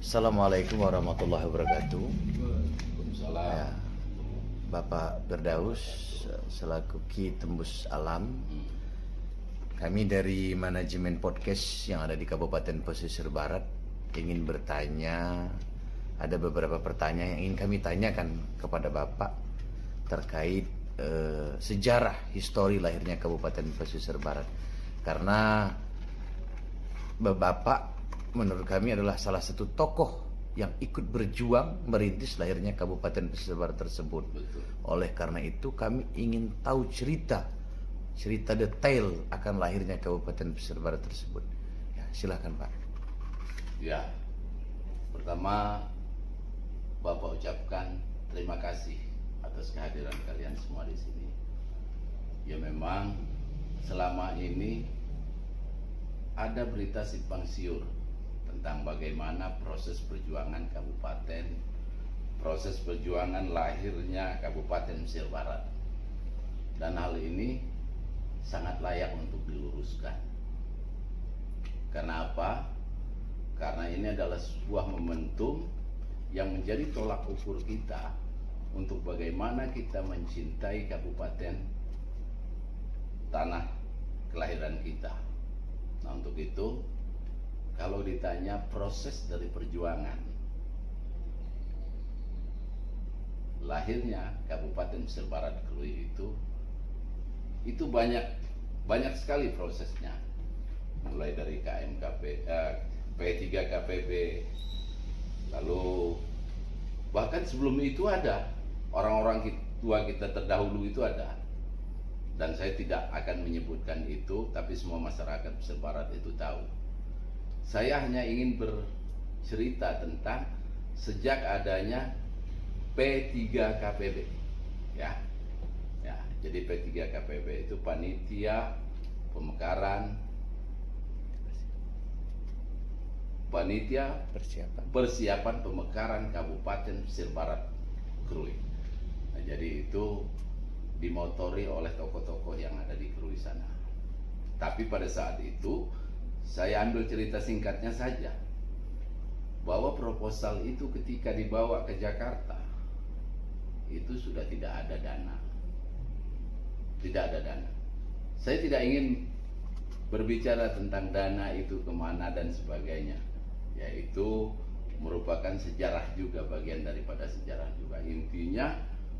Assalamualaikum warahmatullahi wabarakatuh. Waalaikumsalam. Ya, Bapak Firdaus selaku Ki Tembus Alam. Kami dari manajemen podcast yang ada di Kabupaten Pesisir Barat ingin bertanya, ada beberapa pertanyaan yang ingin kami tanyakan kepada Bapak terkait sejarah histori lahirnya Kabupaten Pesisir Barat. Karena Bapak menurut kami adalah salah satu tokoh yang ikut berjuang merintis lahirnya Kabupaten Pesisir Barat tersebut. Betul. Oleh karena itu kami ingin tahu cerita detail akan lahirnya Kabupaten Pesisir Barat tersebut. Ya, silakan Pak. Ya, pertama Bapak ucapkan terima kasih atas kehadiran kalian semua di sini. Ya memang selama ini ada berita simpang siur tentang bagaimana proses perjuangan kabupaten, proses perjuangan lahirnya Kabupaten Pesisir Barat. Dan hal ini sangat layak untuk diluruskan. Karena apa? Karena ini adalah sebuah momentum yang menjadi tolak ukur kita untuk bagaimana kita mencintai kabupaten tanah kelahiran kita. Nah, untuk itu kalau ditanya proses dari perjuangan lahirnya Kabupaten Pesisir Barat Krui itu banyak sekali prosesnya, mulai dari KMKP, P3KPB, lalu bahkan sebelum itu ada orang-orang tua kita terdahulu itu ada, dan saya tidak akan menyebutkan itu, tapi semua masyarakat Pesisir Barat itu tahu. Saya hanya ingin bercerita tentang sejak adanya P3KPB, ya. Jadi P3KPB itu panitia persiapan pemekaran Kabupaten Pesisir Barat Krui. Nah, jadi itu dimotori oleh tokoh-tokoh yang ada di Krui sana. Tapi pada saat itu saya ambil cerita singkatnya saja, bahwa proposal itu ketika dibawa ke Jakarta itu sudah tidak ada dana. Saya tidak ingin berbicara tentang dana itu kemana dan sebagainya, yaitu merupakan sejarah juga, bagian daripada sejarah juga. Intinya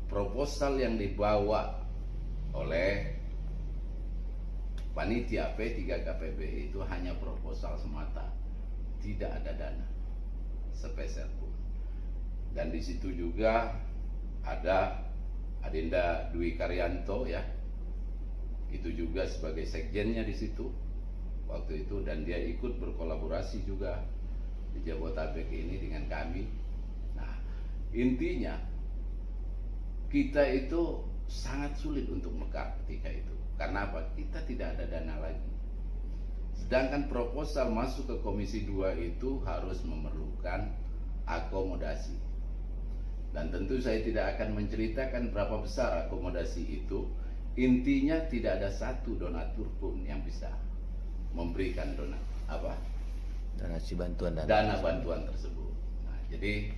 proposal yang dibawa oleh panitia P3KPB itu hanya proposal semata, tidak ada dana sepeser pun. Dan di situ juga ada Adinda Dwi Karyanto, ya, itu juga sebagai sekjennya di situ waktu itu, dan dia ikut berkolaborasi juga di Jabotabek ini dengan kami. Nah, intinya kita itu sangat sulit untuk mekar ketika itu. Karena apa? Kita tidak ada dana lagi. Sedangkan proposal masuk ke Komisi 2 itu harus memerlukan akomodasi. Dan tentu saya tidak akan menceritakan berapa besar akomodasi itu. Intinya tidak ada satu donatur pun yang bisa memberikan donasi bantuan dana bantuan tersebut. Nah, jadi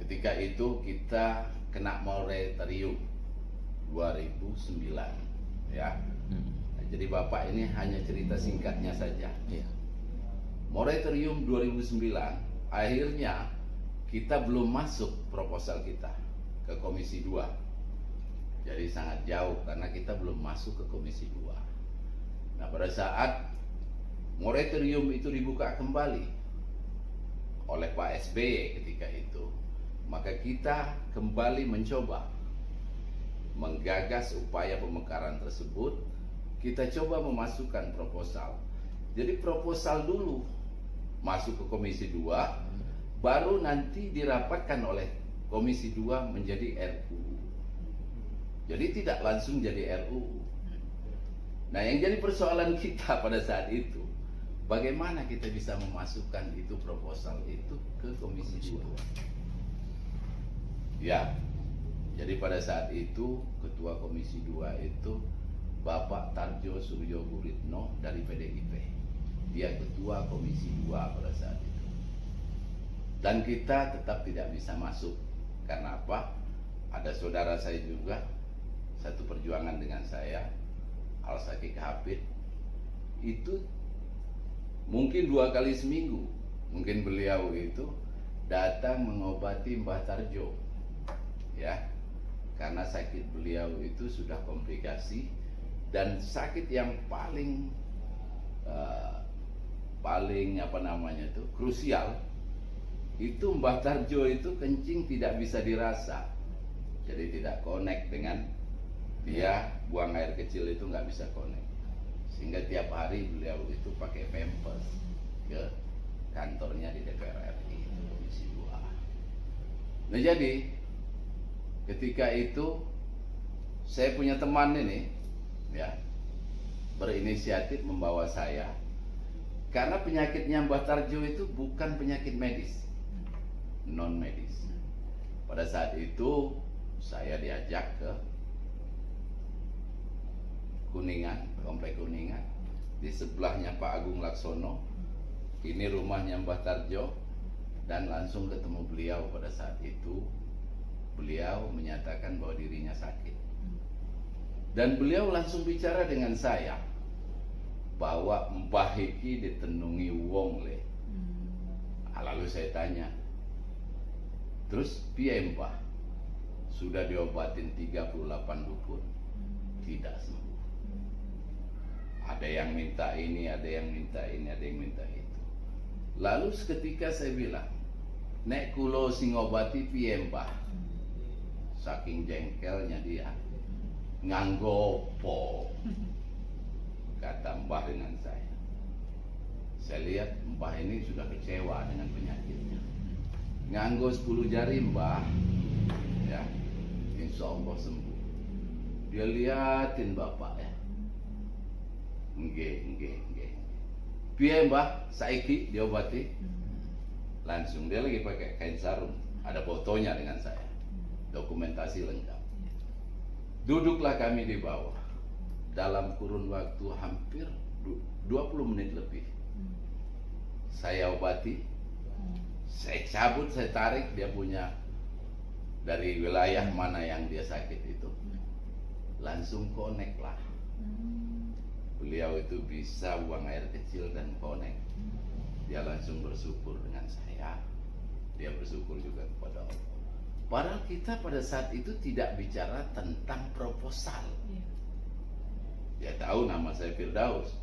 ketika itu kita kena moratorium 2009, ya. Nah, jadi Bapak ini hanya cerita singkatnya saja. Iya. Moratorium 2009, akhirnya kita belum masuk proposal kita ke Komisi 2. Jadi sangat jauh karena kita belum masuk ke Komisi 2. Nah, pada saat moratorium itu dibuka kembali oleh Pak SBY ketika itu, maka kita kembali mencoba menggagas upaya pemekaran tersebut, kita coba memasukkan proposal. Jadi proposal dulu masuk ke Komisi 2, baru nanti dirapatkan oleh Komisi 2 menjadi RUU. Jadi tidak langsung jadi RUU. Nah, yang jadi persoalan kita pada saat itu, bagaimana kita bisa memasukkan itu proposal itu ke Komisi 2. Ya, jadi pada saat itu Ketua Komisi 2 itu Bapak Tarjo Suryo Guritno dari PDIP. Dia Ketua Komisi 2 pada saat itu. Dan kita tetap tidak bisa masuk. Karena apa? Ada saudara saya juga, satu perjuangan dengan saya, Al-Sakik Hafid. Itu mungkin 2 kali seminggu, mungkin beliau itu datang mengobati Mbah Tarjo, ya, karena sakit beliau itu sudah komplikasi, dan sakit yang paling krusial itu Mbah Tarjo itu kencing tidak bisa dirasa, jadi tidak connect dengan dia, buang air kecil itu nggak bisa connect. Sehingga tiap hari beliau itu pakai pampers ke kantornya di DPR RI, Komisi 2. Nah, jadi ketika itu saya punya teman ini, ya, berinisiatif membawa saya, karena penyakitnya Mbah Tarjo itu bukan penyakit medis, non medis. Pada saat itu saya diajak ke Kuningan, Komplek Kuningan, di sebelahnya Pak Agung Laksono. Ini rumahnya Mbah Tarjo, dan langsung ketemu beliau. Pada saat itu beliau menyatakan bahwa dirinya sakit, dan beliau langsung bicara dengan saya bahwa Mbah iki ditenungi wong le. Lalu saya tanya, terus piye Mbah? Sudah diobatin 38 dukun, tidak sembuh. Ada yang minta ini, ada yang minta ini, ada yang minta itu. Lalu seketika saya bilang, nek kulo sing ngobati piye Mbah? Saking jengkelnya dia, nganggo opo? Kata Mbah dengan saya. Saya lihat Mbah ini sudah kecewa dengan penyakitnya. Nganggo 10 jari Mbah, ya, insya Allah sembuh. Dia liatin Bapak, ya. Nggih. Piye Mbah, saiki diobati? Langsung dia lagi pakai kain sarung, ada fotonya dengan saya, dokumentasi lengkap. Duduklah kami di bawah, dalam kurun waktu hampir 20 menit lebih. Saya obati, saya cabut, saya tarik, dia punya dari wilayah mana yang dia sakit itu, langsung connect lah. Beliau itu bisa buang air kecil dan connect. Dia langsung bersyukur dengan saya. Dia bersyukur juga kepada Allah. Padahal kita pada saat itu tidak bicara tentang proposal. Dia tahu nama saya Firdaus,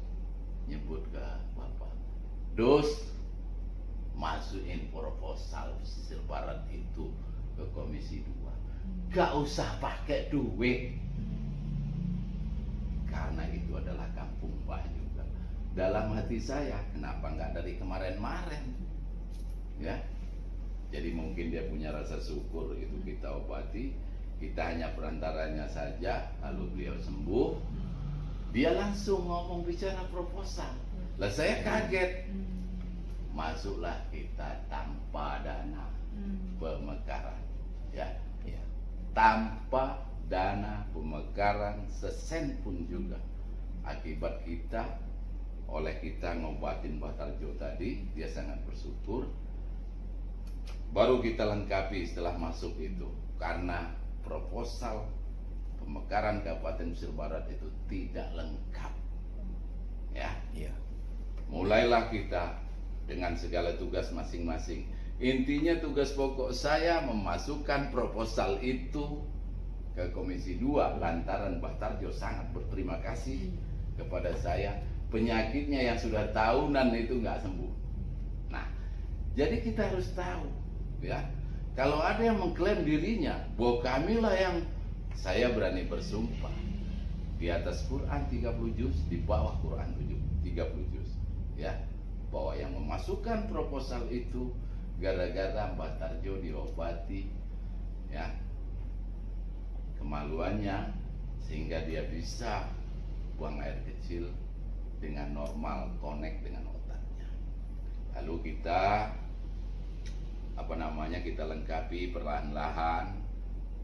nyebut ke Bapak, "Dos, masukin proposal pesisir barat itu ke Komisi 2. Gak usah pakai duit, karena itu adalah kampung Mbah juga." Dalam hati saya, kenapa nggak dari kemarin-kemarin, ya? Jadi mungkin dia punya rasa syukur, itu kita obati, kita hanya perantaranya saja, lalu beliau sembuh. Dia langsung ngomong bicara proposal. Lah saya kaget. Masuklah kita tanpa dana pemekaran, ya, tanpa dana pemekaran sesen pun juga. Akibat kita, oleh kita ngobatin Mbah Tarjo tadi, dia sangat bersyukur. Baru kita lengkapi setelah masuk itu, karena proposal pemekaran Kabupaten Pesisir Barat itu tidak lengkap, ya. Mulailah kita dengan segala tugas masing-masing. Intinya tugas pokok saya memasukkan proposal itu ke Komisi 2, lantaran Mbah Tarjo sangat berterima kasih kepada saya. Penyakitnya yang sudah tahunan itu nggak sembuh. Nah, jadi kita harus tahu, ya, kalau ada yang mengklaim dirinya bahwa kamilah yang saya berani bersumpah di atas Quran 30 juz, di bawah Quran 30 juz, ya, bahwa yang memasukkan proposal itu gara-gara Mbah Tarjo diobati, ya, kemaluannya, sehingga dia bisa buang air kecil dengan normal, connect dengan otaknya. Lalu kita kita lengkapi perlahan-lahan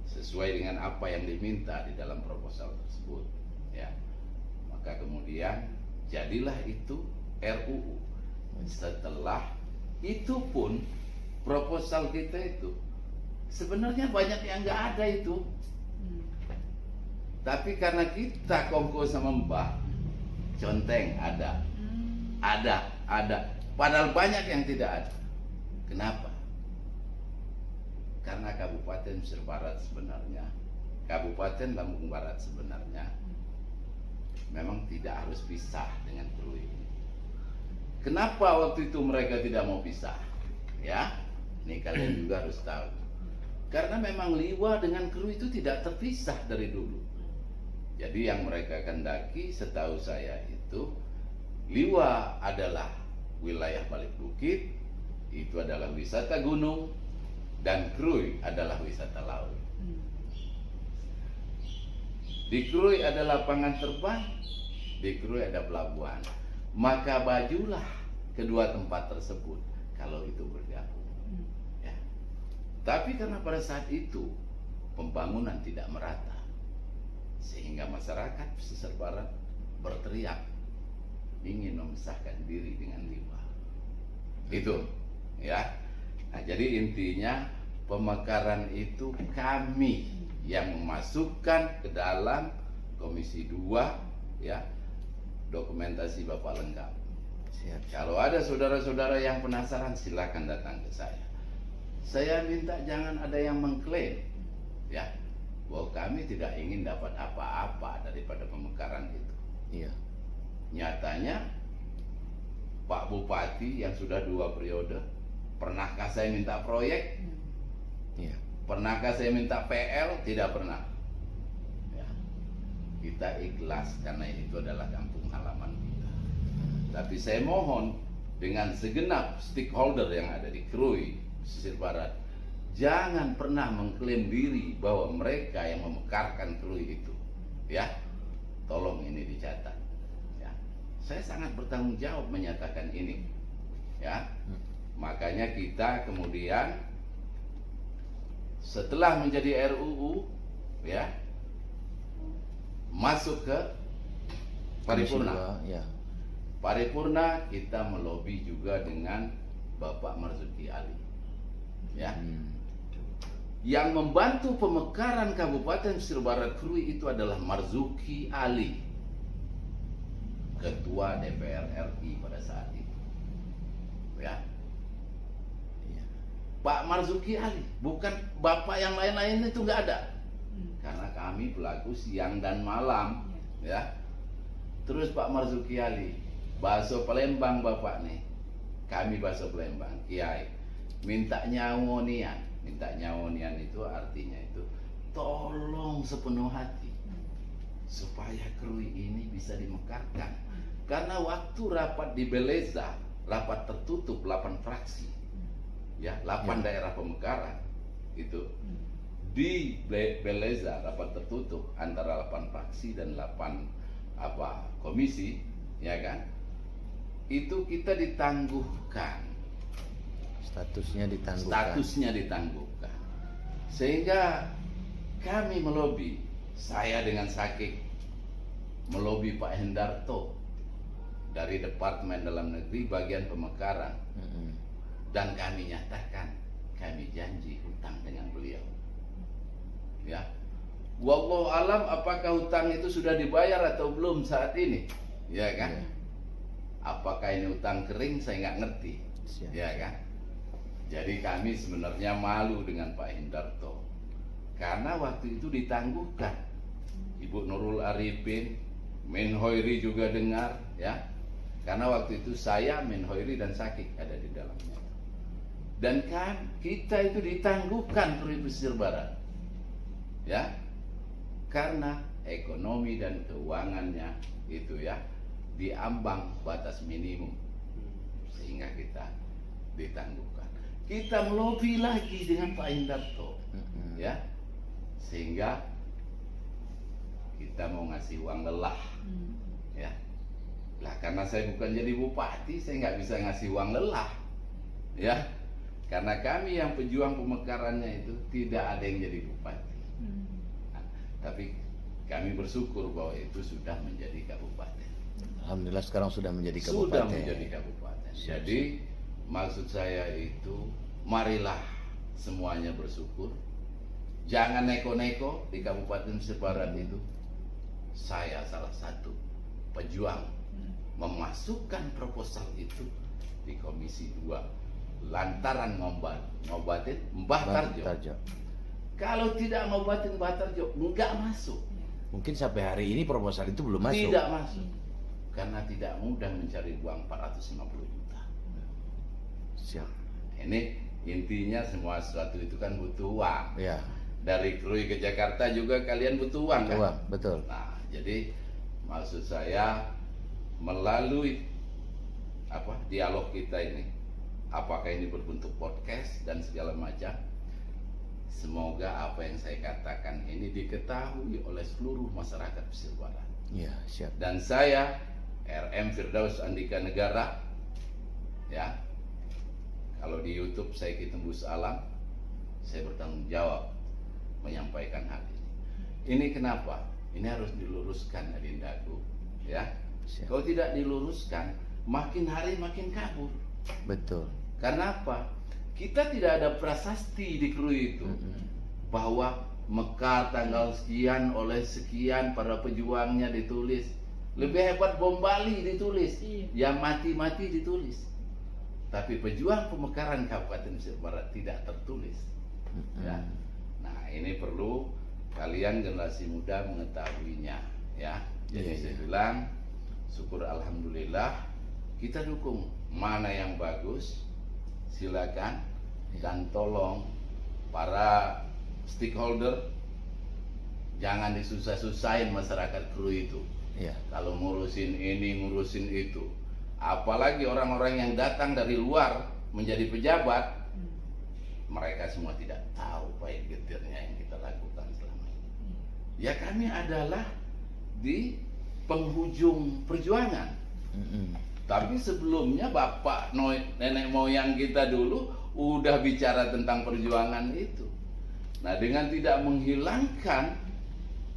sesuai dengan apa yang diminta di dalam proposal tersebut, ya. Maka kemudian jadilah itu RUU. Setelah itu pun proposal kita itu sebenarnya banyak yang nggak ada itu, tapi karena kita kongko sama Mbah Conteng ada, padahal banyak yang tidak ada. Kenapa? Karena Kabupaten Pesisir Barat sebenarnya, Kabupaten Lampung Barat sebenarnya memang tidak harus pisah dengan Krui. Kenapa waktu itu mereka tidak mau pisah? Ya, ini kalian juga harus tahu. Karena memang Liwa dengan Krui itu tidak terpisah dari dulu. Jadi yang mereka kendaki, setahu saya itu, Liwa adalah wilayah Balik Bukit, itu adalah wisata gunung, dan Krui adalah wisata laut. Di Krui ada lapangan terbang, di Krui ada pelabuhan. Maka bajulah kedua tempat tersebut kalau itu bergabung. Ya. Tapi karena pada saat itu pembangunan tidak merata, sehingga masyarakat pesisir barat berteriak ingin memisahkan diri dengan Liwa. Itu, ya. Nah, jadi intinya pemekaran itu kami yang memasukkan ke dalam Komisi 2, ya, dokumentasi Bapak lengkap. Siap. Kalau ada saudara-saudara yang penasaran, silakan datang ke saya. Saya minta jangan ada yang mengklaim, ya, bahwa kami tidak ingin dapat apa-apa daripada pemekaran itu. Iya. Nyatanya Pak Bupati yang sudah 2 periode, pernahkah saya minta proyek? Iya. Pernahkah saya minta PL? Tidak pernah. Ya. Kita ikhlas karena itu adalah kampung halaman kita. Tapi saya mohon dengan segenap stakeholder yang ada di Krui, Pesisir Barat, jangan pernah mengklaim diri bahwa mereka yang memekarkan Krui itu. Ya, tolong ini dicatat. Ya. Saya sangat bertanggung jawab menyatakan ini. Ya. Makanya kita kemudian setelah menjadi RUU, ya, masuk ke paripurna. Ya. Paripurna kita melobi juga dengan Bapak Marzuki Ali, ya. Yang membantu pemekaran Kabupaten Pesisir Barat Krui itu adalah Marzuki Ali, Ketua DPR RI pada saat itu, ya. Pak Marzuki Ali, bukan bapak yang lain-lain itu nggak ada. Karena kami pelaku siang dan malam, ya. Terus Pak Marzuki Ali, bakso Palembang bapak nih, kami bakso Palembang, Kiai, minta nyawonian. Minta nyawonian itu artinya itu tolong sepenuh hati supaya Krui ini bisa dimekarkan. Karena waktu rapat di Beleza, rapat tertutup 8 fraksi. Ya, 8 daerah pemekaran itu di Beleza, rapat tertutup antara 8 fraksi dan 8 komisi, ya kan? Itu kita ditangguhkan, Statusnya ditangguhkan. Sehingga kami melobi, saya dengan Sakik melobi Pak Hendarto dari Departemen Dalam Negeri bagian pemekaran. Dan kami nyatakan, kami janji hutang dengan beliau. Ya, wallahu alam apakah hutang itu sudah dibayar atau belum saat ini, ya kan? Apakah ini hutang kering, saya nggak ngerti, ya kan? Jadi kami sebenarnya malu dengan Pak Hendarto karena waktu itu ditangguhkan. Ibu Nurul Arifin, Menhoiri juga dengar, ya. Karena waktu itu saya, Menhoiri dan Sakik ada di dalamnya. Dan kan kita itu ditangguhkan Krui Pesisir Barat, ya. karena ekonomi dan keuangannya itu ya diambang batas minimum, sehingga kita ditangguhkan. Kita melobi lagi dengan Pak Indarto, ya, sehingga kita mau ngasih uang lelah, ya. Lah karena saya bukan jadi bupati, saya nggak bisa ngasih uang lelah, ya. Karena kami yang pejuang pemekarannya itu tidak ada yang jadi bupati. Nah, tapi kami bersyukur bahwa itu sudah menjadi kabupaten. Alhamdulillah sekarang sudah menjadi kabupaten. Sudah menjadi kabupaten. Jadi maksud saya itu, marilah semuanya bersyukur. Jangan neko-neko di Kabupaten Pesisir Barat itu. Saya salah satu pejuang memasukkan proposal itu di Komisi 2 lantaran ngobatin Mbah Tarjo. Kalau tidak ngobatin Mbah Tarjo, enggak masuk. Mungkin sampai hari ini proposal itu belum masuk. Tidak masuk. Karena tidak mudah mencari uang 450 juta. Siap. Ini intinya semua sesuatu itu kan butuh uang. Ya. Dari Krui ke Jakarta juga kalian butuh uang kan? Uang, betul. Nah, jadi maksud saya melalui dialog kita ini, apakah ini berbentuk podcast dan segala macam, semoga apa yang saya katakan ini diketahui oleh seluruh masyarakat Pesisir Barat. Iya, siap. Dan saya RM Firdaus Andika Negara, ya, kalau di YouTube saya Ki Tembus Alam, saya bertanggung jawab menyampaikan hal ini. Ini kenapa? Ini harus diluruskan, Adindaku, ya. Siap. Kalau tidak diluruskan, makin hari makin kabur. Betul. Karena apa? Kita tidak ada prasasti di Krui itu bahwa mekar tanggal sekian oleh sekian para pejuangnya ditulis. Lebih hebat bom Bali ditulis, yang mati-mati ditulis. Tapi pejuang pemekaran Kabupaten Pesisir Barat tidak tertulis. Ya. Nah, ini perlu kalian generasi muda mengetahuinya, ya. Jadi saya bilang syukur alhamdulillah, kita dukung mana yang bagus, silakan, dan tolong para stakeholder jangan disusah-susahin masyarakat Krui itu. Ya. Kalau ngurusin ini, ngurusin itu, apalagi orang-orang yang datang dari luar menjadi pejabat, mereka semua tidak tahu baik getirnya yang kita lakukan selama ini. Ya, kami adalah di penghujung perjuangan. Tapi sebelumnya bapak nenek moyang kita dulu udah bicara tentang perjuangan itu. Nah, dengan tidak menghilangkan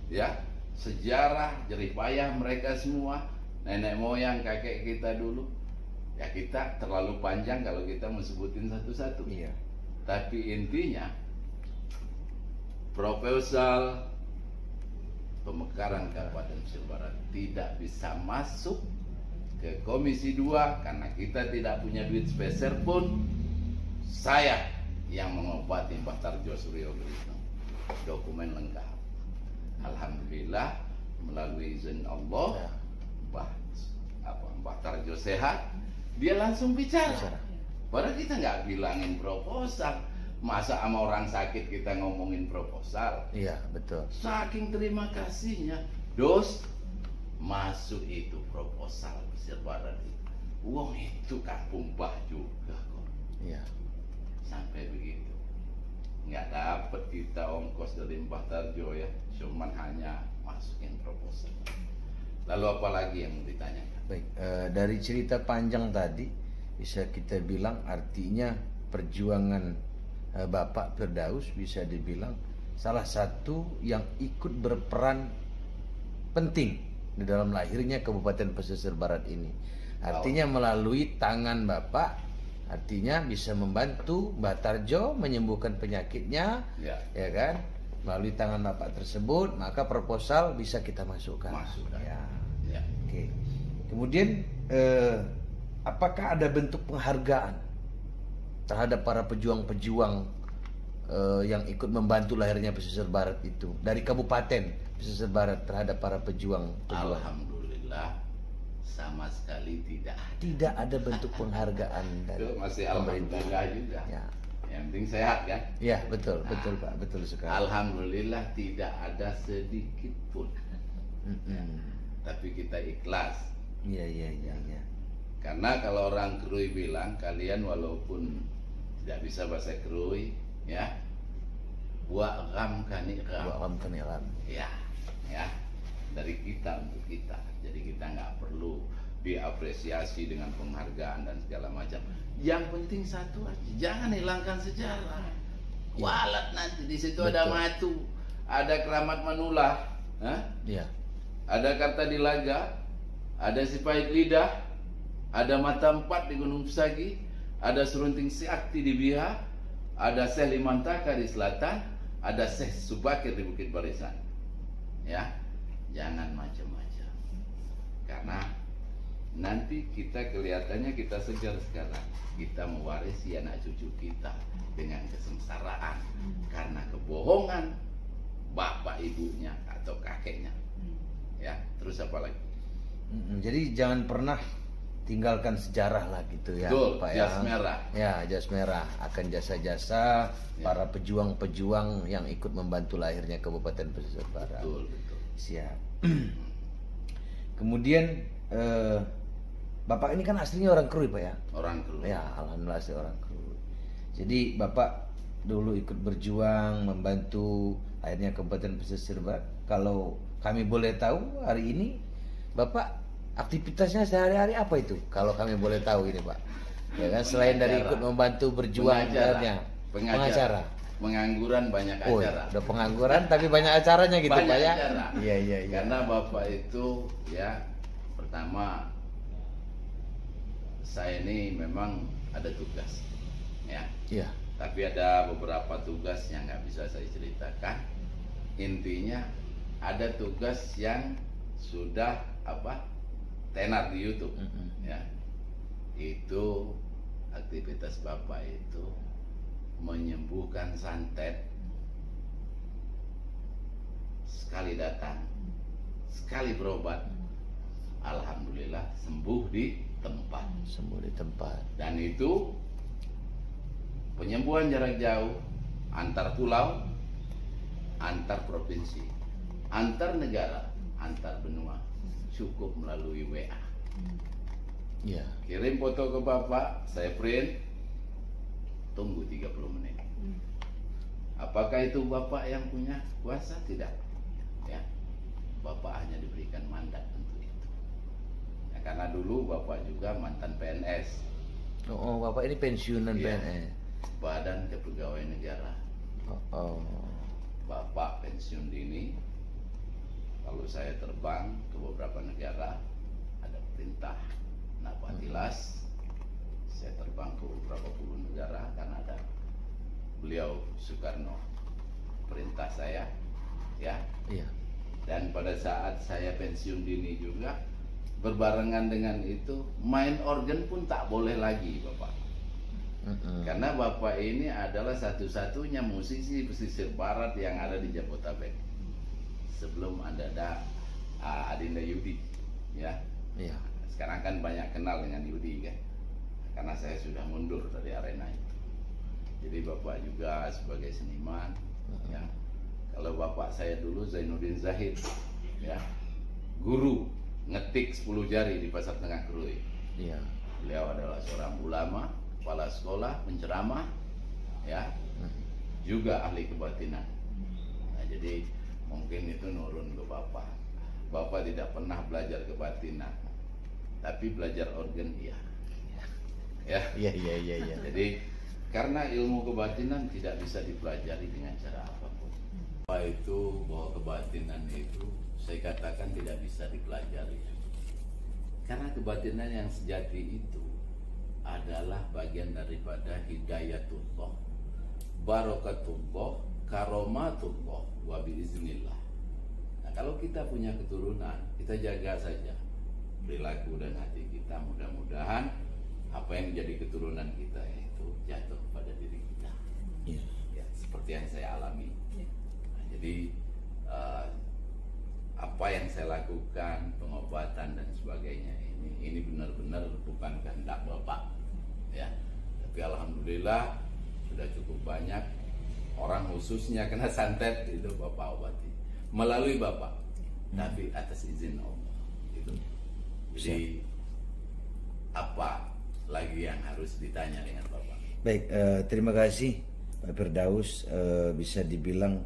ya sejarah jerih payah mereka semua, nenek moyang kakek kita dulu, ya kita terlalu panjang kalau kita mesebutin satu-satu. Iya. Tapi intinya proposal pemekaran Kabupaten Pesisir Barat tidak bisa masuk ke Komisi 2 karena kita tidak punya duit sepeser pun. Saya yang mengobati Mbah Tarjo Suryo Britno, dokumen lengkap. Alhamdulillah melalui izin Allah, Mbah Tarjo sehat, dia langsung bicara. Padahal kita nggak bilangin proposal. Masa sama orang sakit kita ngomongin proposal? Iya, betul. Saking terima kasihnya, Dos, masuk itu proposal Pesisir Barat itu. Uang itu kampung Mbah juga kok. Iya. Sampai begitu. Nggak dapat kita ongkos dari Mbah Tarjo ya, cuman hanya masukin proposal. Lalu apa lagi yang mau ditanyakan? Baik, dari cerita panjang tadi bisa kita bilang artinya perjuangan Bapak Firdaus bisa dibilang salah satu yang ikut berperan penting di dalam lahirnya Kabupaten Pesisir Barat ini. Artinya melalui tangan Bapak, artinya bisa membantu Mbah Tarjo menyembuhkan penyakitnya, ya kan? Melalui tangan Bapak tersebut, maka proposal bisa kita masukkan. Ya. Oke. Kemudian apakah ada bentuk penghargaan terhadap para pejuang-pejuang yang ikut membantu lahirnya Pesisir Barat itu dari Kabupaten Pesisir Barat terhadap para pejuang? Alhamdulillah sama sekali tidak. Tidak ada bentuk penghargaan dari itu masih alhamdulillah juga. Ya. Yang penting sehat kan? Iya, betul, betul Pak, betul sekali. Alhamdulillah tidak ada sedikit pun. Tapi kita ikhlas. Iya. Karena kalau orang Krui bilang, kalian walaupun tidak bisa bahasa Krui, ya, buat ram kaniram. Ya, dari kita untuk kita. Jadi kita nggak perlu diapresiasi dengan penghargaan dan segala macam. Yang penting satu aja, jangan hilangkan sejarah. Walat nanti di situ ada Matu, ada Keramat Manula, ada Kartadilaga, ada Sipait Lidah, ada Mata Empat di Gunung Pesagi, ada Serunting Siakti di Biha, ada Syekh Limantaka di selatan, ada Syekh Subakir di Bukit Barisan. Ya, jangan macam-macam. Karena nanti kita kelihatannya kita segar sekarang, kita mewarisi anak cucu kita dengan kesengsaraan karena kebohongan bapak ibunya atau kakeknya. Ya, terus apa lagi? Jadi jangan pernah tinggalkan sejarah lah gitu ya. Betul, Pak, jas merah. Ya, jas merah akan jasa-jasa para pejuang-pejuang yang ikut membantu lahirnya Kabupaten Pesisir Barat. Betul. Siap. Kemudian Bapak ini kan aslinya orang Krui Pak ya? Orang Krui. Ya, alhamdulillah asli orang Krui. Jadi Bapak dulu ikut berjuang membantu akhirnya Kabupaten Pesisir Barat. Kalau kami boleh tahu hari ini Bapak aktivitasnya sehari-hari apa itu? Kalau kami boleh tahu ini Pak. Ya kan, selain dari ikut membantu berjuang pengacara. Pengangguran banyak acara. Udah pengangguran tapi banyak acaranya gitu banyak Pak ya? Acara. Iya. Karena Bapak itu ya pertama saya ini memang ada tugas, ya. Iya. Tapi ada beberapa tugas yang nggak bisa saya ceritakan. Intinya ada tugas yang sudah tenar di YouTube, ya. Itu aktivitas Bapak itu menyembuhkan santet, sekali datang, sekali berobat. Alhamdulillah sembuh di tempat. Dan itu penyembuhan jarak jauh, antar pulau, antar provinsi, antar negara, antar benua, cukup melalui WA. Iya. Kirim foto ke Bapak, saya print, tunggu 30 menit. Apakah itu Bapak yang punya kuasa? Tidak. Ya. Bapak hanya diberikan mandat untuk itu. Ya, karena dulu Bapak juga mantan PNS. Oh, Bapak ini pensiunan PNS. Badan Kepegawaian Negara. Bapak pensiun dini. Kalau saya terbang ke beberapa negara, ada perintah Napatilas. Saya terbang ke beberapa puluh negara karena ada beliau Soekarno perintah saya, ya. Iya. Dan pada saat saya pensiun dini juga berbarengan dengan itu main organ pun tak boleh lagi Bapak. Karena Bapak ini adalah satu-satunya musisi pesisir barat yang ada di Jabodetabek. Sebelum ada Adinda Yudi, ya. Iya. Sekarang kan banyak kenal dengan Yudi kan. Karena saya sudah mundur dari arena itu. Jadi Bapak juga sebagai seniman, ya. Kalau Bapak saya dulu Zainuddin Zahid, ya. Guru ngetik 10 jari di Pasar Tengah Krui. Iya. Beliau adalah seorang ulama, kepala sekolah, penceramah, ya. Juga ahli kebatinan. Nah, jadi mungkin itu nurun ke Bapak. Bapak tidak pernah belajar kebatinan, tapi belajar organ iya. Ya. Iya. Jadi karena ilmu kebatinan tidak bisa dipelajari dengan cara apapun. Bahwa kebatinan itu saya katakan tidak bisa dipelajari. Karena kebatinan yang sejati itu adalah bagian daripada hidayatullah, barakatullah, karomatullah, wa biiznillah. Nah, kalau kita punya keturunan, kita jaga saja perilaku dan hati kita. Mudah-mudahan apa yang menjadi keturunan kita itu jatuh pada diri kita. Ya, seperti yang saya alami. Nah, jadi apa yang saya lakukan, pengobatan dan sebagainya ini benar-benar bukan kehendak Bapak, ya. Tapi alhamdulillah sudah sudah cukup banyak orang khususnya kena santet itu Bapak obati melalui Bapak, tapi atas izin Allah itu. Jadi apa lagi yang harus ditanya dengan Bapak? Baik, terima kasih Pak Firdaus. Bisa dibilang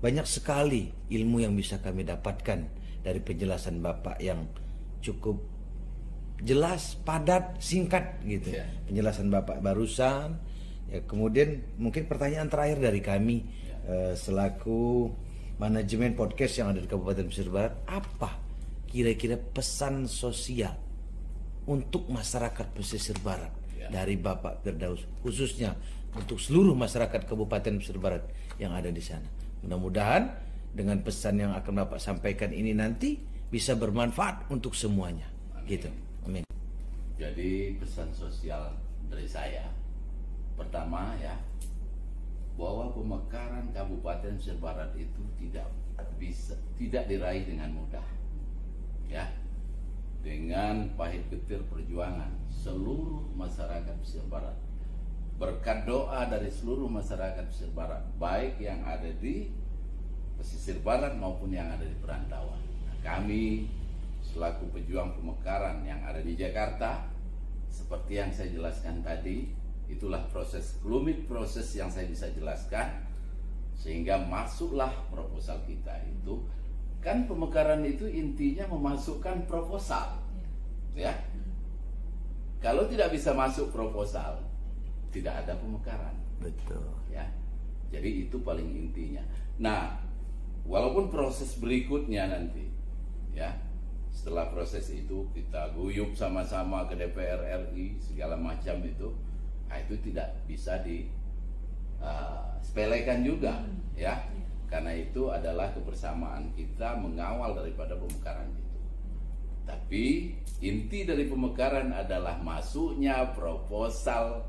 banyak sekali ilmu yang bisa kami dapatkan dari penjelasan Bapak yang cukup jelas, padat, singkat gitu. Ya. Penjelasan Bapak barusan. Ya, kemudian mungkin pertanyaan terakhir dari kami selaku manajemen podcast yang ada di Kabupaten Pesisir Barat, apa kira-kira pesan sosial untuk masyarakat Pesisir Barat dari Bapak Firdaus, khususnya untuk seluruh masyarakat Kabupaten Pesisir Barat yang ada di sana? Mudah-mudahan dengan pesan yang akan Bapak sampaikan ini nanti bisa bermanfaat untuk semuanya. Amin. Gitu. Amin. Jadi pesan sosial dari saya, pertama ya, bahwa pemekaran Kabupaten Pesisir Barat itu tidak diraih dengan mudah, ya, dengan pahit getir perjuangan seluruh masyarakat Pesisir Barat, berkat doa dari seluruh masyarakat Pesisir Barat, baik yang ada di Pesisir Barat maupun yang ada di perantauan. Nah, kami selaku pejuang pemekaran yang ada di Jakarta, seperti yang saya jelaskan tadi, itulah rumit proses yang saya bisa jelaskan, sehingga masuklah proposal kita itu. Kan pemekaran itu intinya memasukkan proposal, ya. Kalau tidak bisa masuk proposal, tidak ada pemekaran. Betul. Ya, jadi itu paling intinya. Nah, walaupun proses berikutnya nanti, ya, setelah proses itu kita guyup sama-sama ke DPR RI segala macam itu, nah itu tidak bisa disepelekan juga, ya. Karena itu adalah kebersamaan kita mengawal daripada pemekaran itu. Tapi inti dari pemekaran adalah masuknya proposal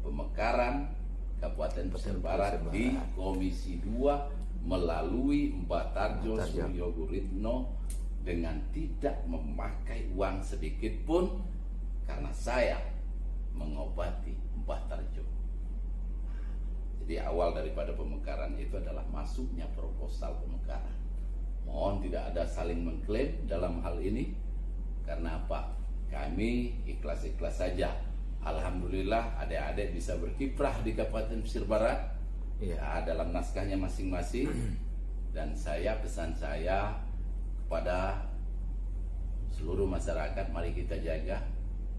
pemekaran Kabupaten Pesisir Barat di Komisi 2 melalui Mbak Tarjo Suryo Guritno dengan tidak memakai uang sedikit pun, karena saya mengobati Mbak Tarjo. Jadi awal daripada pemekaran itu adalah masuknya proposal pemekaran. Mohon tidak ada saling mengklaim dalam hal ini. Karena apa? Kami ikhlas-ikhlas saja. Alhamdulillah adik-adik bisa berkiprah di Kabupaten Pesisir Barat, ya, dalam naskahnya masing-masing. Dan pesan saya kepada seluruh masyarakat, mari kita jaga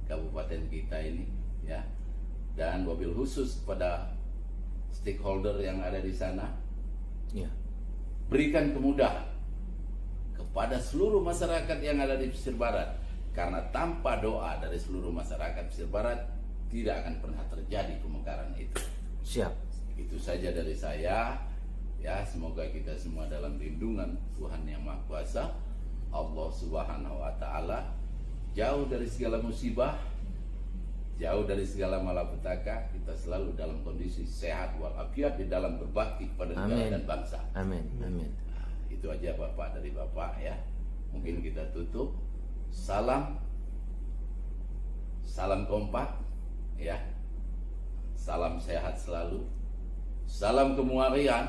kabupaten kita ini, ya. Dan wabil khusus kepada stakeholder yang ada di sana, ya, berikan kemudahan kepada seluruh masyarakat yang ada di Pesisir Barat, karena tanpa doa dari seluruh masyarakat Pesisir Barat tidak akan pernah terjadi pemekaran itu. Siap. Itu saja dari saya, ya. Semoga kita semua dalam lindungan Tuhan Yang Maha Kuasa, Allah Subhanahu wa Ta'ala, jauh dari segala musibah, jauh dari segala malapetaka, kita selalu dalam kondisi sehat walafiat di dalam berbakti kepada negara dan bangsa. Amin. Amin. Nah, itu aja Bapak dari Bapak, ya. Mungkin kita tutup. Salam kompak, ya. Salam sehat selalu. Salam kemuliaan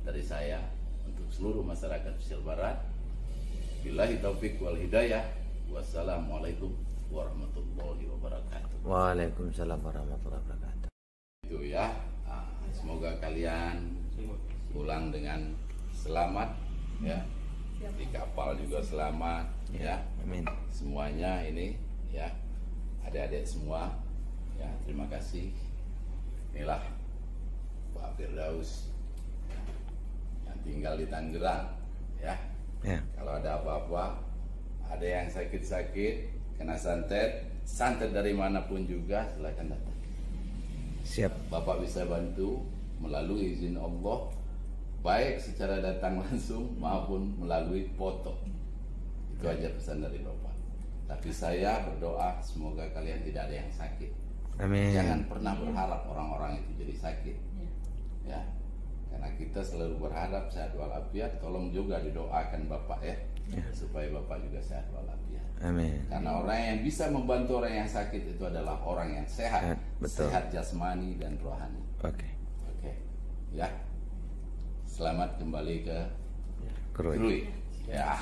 dari saya untuk seluruh masyarakat Pesisir Barat. Billahi taufik wal hidayah. Wassalamualaikum warahmatullahi wabarakatuh. Waalaikumsalam warahmatullahi wabarakatuh. Itu ya. Semoga kalian pulang dengan selamat, ya. Di kapal juga selamat, ya. Amin. Semuanya ini, ya. Adik-adik semua, ya. Terima kasih. Inilah Pak Firdaus yang tinggal di Tangerang, ya. Ya. Kalau ada apa-apa, ada yang sakit-sakit, kena santet dari manapun juga, silakan datang. Siap. Bapak bisa bantu melalui izin Allah, baik secara datang langsung maupun melalui foto. Itu aja pesan dari Bapak. Tapi saya berdoa semoga kalian tidak ada yang sakit. Amin. Jangan pernah berharap orang-orang itu jadi sakit, ya. Karena kita selalu berharap sehat walafiat. Tolong juga didoakan Bapak ya, supaya Bapak juga sehat walafiat. Amin. Karena orang yang bisa membantu orang yang sakit itu adalah orang yang sehat, betul. Sehat jasmani dan rohani. Oke. Ya. Selamat kembali ke Krui. Krui. Ya.